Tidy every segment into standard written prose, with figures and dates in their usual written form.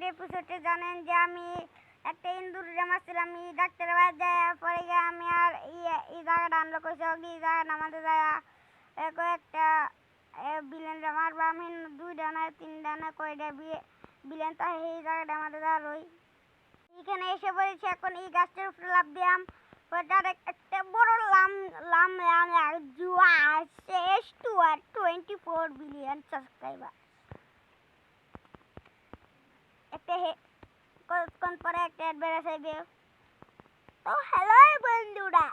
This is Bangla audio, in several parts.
আগের এপিসোডে জানেন যে আমি একটা ইন্দুরে মারছিলাম, আমি ডাক্তারের বাড়ি যায় পরে গিয়ে আমি আর এই জায়গাটা আনলো কইছে এই জায়গাটা আমাদের জায়গা কয়েকটা বিলেনরা মারবা আমি 2টা না 3টা না কয়টা বিলেন তা এই জায়গাটা আমাদের জায়গা রই। এখানে এসে পড়েছি, এখন এই গাছটার উপরে লাফ দিলাম, ওটার একটা বড় লাম লাম লাম জুয়া শেষ টু আর 24 বিলিয়ন সাবস্ক্রাইবার। একটা কতক্ষণ পরে একটা অ্যাডভার্টাইজ আসবে। তো হ্যালো বন্ধুরা,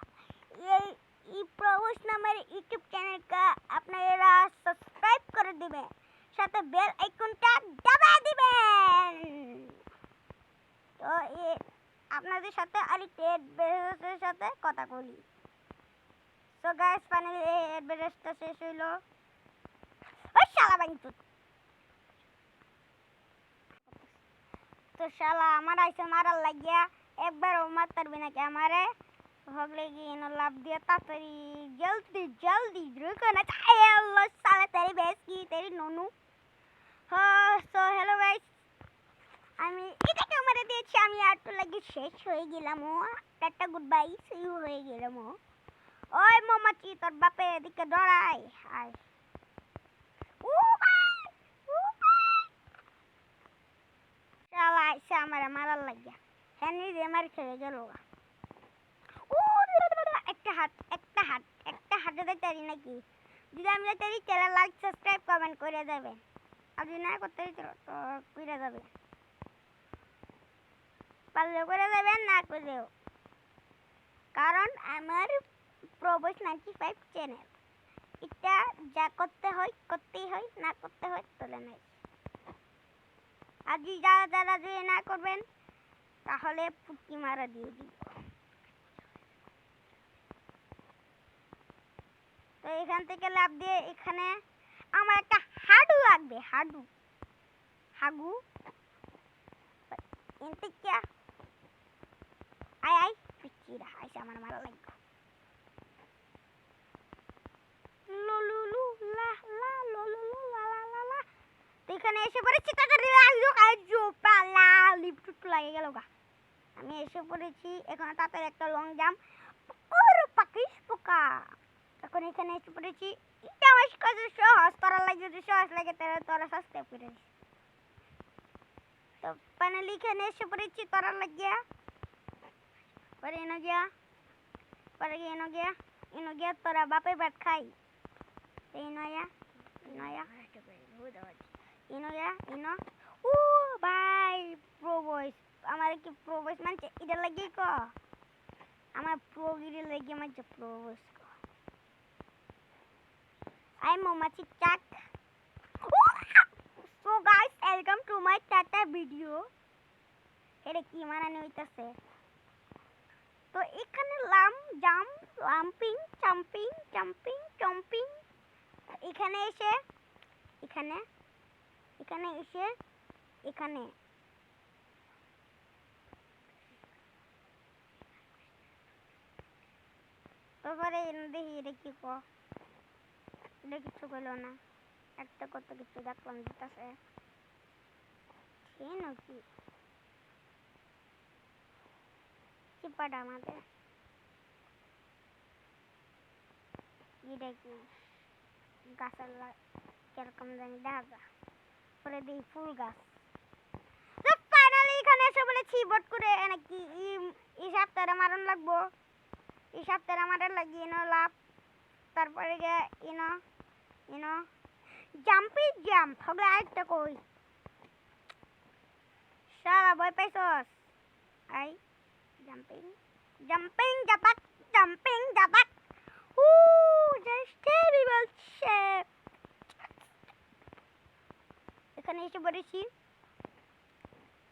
এই প্রভুস নামের ইউটিউব চ্যানেলটা আপনারা সাবস্ক্রাইব করে দিবেন, সাথে বেল আইকনটা দাবায় দিবেন। তো আপনাদের সাথে আরেকটা অ্যাডভার্টাইজের সাথে কথা বলি। সো গাইস, ফাইনালি এই অ্যাডভার্টাইজটা শেষ হইলো। ওই শালা বাঞ্চুত, তো শালা আমার আইসে মারার লাগিয়া একবারও মারতারবি নাকি আমারে? হগলে গিয়ে লাভ দিয়ে তাড়াতাড়ি জলদি জলদি রুকো না আল্লাহ সালা তেরি বেশ কি তেরি ননু। সো হ্যালো গাইস, আমি এটাকে মেরে দিয়েছি, আমি আর তো লাগি শেষ হয়ে গেলাম। Tata good bye, see you হয়ে গেলাম। ওই মমাচি তোর বাপে এদিকে ডরাই হাই। শালা আইসে আমার মারার লাগিয়া হ্যাঁ নিজে মার খেয়ে গেল। একটা হাতে দেখতে নাকি? যদি আমি দেখতে চ্যানেল লাইক সাবস্ক্রাইব কমেন্ট করে দেবে, আর যদি না করতে তো করে যাবে, পারলে করে দেবেন, না করেও, কারণ আমার প্রবস 95 চ্যানেল, এটা যা করতে হয় করতেই হয়, না করতে হয় চলে নাই। আর যারা যদি না করবেন তাহলে পুটকি মারা দিয়ে দিব। তো এখান থেকে লাভ দিয়ে এখানে আমার একটা হাডু লাগবে, হাগু এনতে আই পিচিরা আইসা আমার মারা লাগবে। লুলুলু লা লা লুলুলু লা লা লা লা। তো এখানে এসে পড়েছি, লিফট লাগে গেল গা। আমি এসে পড়েছি, এখন তাড়াতাড়ি একটা লং জাম্প পাকিস পোকা। এখন এখানে এসে পড়েছি, এটা আমার কাছে সহজ, তোরা লাগে যদি সহজ লাগে তাহলে তোরা সাবস্ক্রাইব করে দিস। তো ফাইনালি এখানে এসে পড়েছি তোরা লাগিয়া পরে এনো গিয়া তোরা বাপে ভাত খাই ও ভাই প্রবস আমার কি প্রবস মানছে এটা লাগিয়ে ক আমার প্রগিরে লাগিয়ে মানছে প্রবস ক আই মোমাচি চাক। So guys, welcome to my tata video. এটা কি মানানো হইতাছে? তো এখানে লাম্পিং চাম্পিং এখানে এসে এখানে তারপরে দেখি এটা কি এটা কিছু করলো না, একটা কত কিছু দেখলাম দিতেছে নাকি চিপাটা আমাদের এটা কি গাছের কিরকম জানি দেখা পরে দিই ফুল গাছ। ফাইনালি এখানে এসে বলেছি বট করে নাকি এই সপ্তাহে মারণ লাগবো, এই সপ্তাহে মারার লাগিয়ে লাভ। তারপরে জাম্পিং জাম্প হবে আরেকটা কই সারা ভয় পাইছস আই জাম্পিং জাপাক জাস্ট টেরিবল শেপ। এখানে এসে পড়েছি,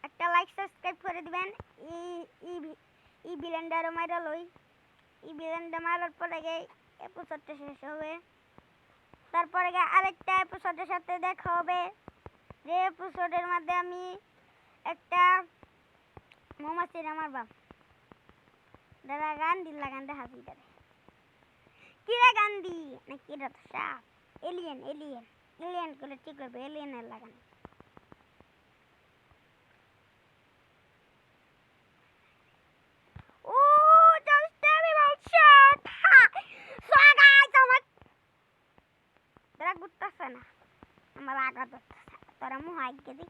একটা লাইক সাবস্ক্রাইব করে দিবেন। এই বিলেন্ডার মাইরা লই, এই বিলেন্ডার মারার পরে এপিসোডটা শেষ হবে। তারপরে আরেকটা এপিসোডের সাথে দেখা হবে, যে এপিসোডের মধ্যে আমি একটা মৌমাছির আমার বাপ দাদা গান্ধী লাগান হাসি দাদা কিরা গান্ধী না কিরা তো সাপ এলিয়েন করে ঠিক করবে এলিয়েনের লাগান। তোরা মু হাইক কে দি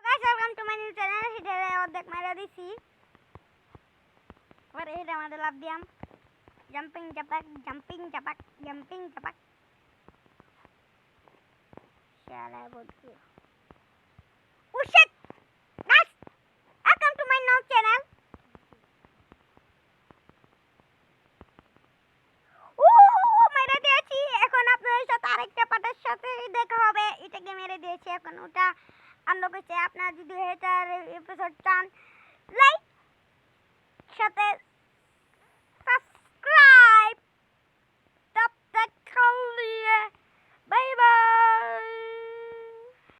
guys welcome to my new channel হিটারে অর্ধেক মারা দিছি और এটা আমাদের লাভ দিয়াম জাম্পিং জাপাক শালা বলছি ও shit guys welcome to my new channel ও মেরে দিয়েছি এখন আপনাদের সাথে আরেকটা পার্টের সাথে দেখা হবে এটাকে মেরে দিয়েছি এখন ওটা আনলক হয়েছে আপনারা যদি এটার এপিসোড চান লাইক সাথে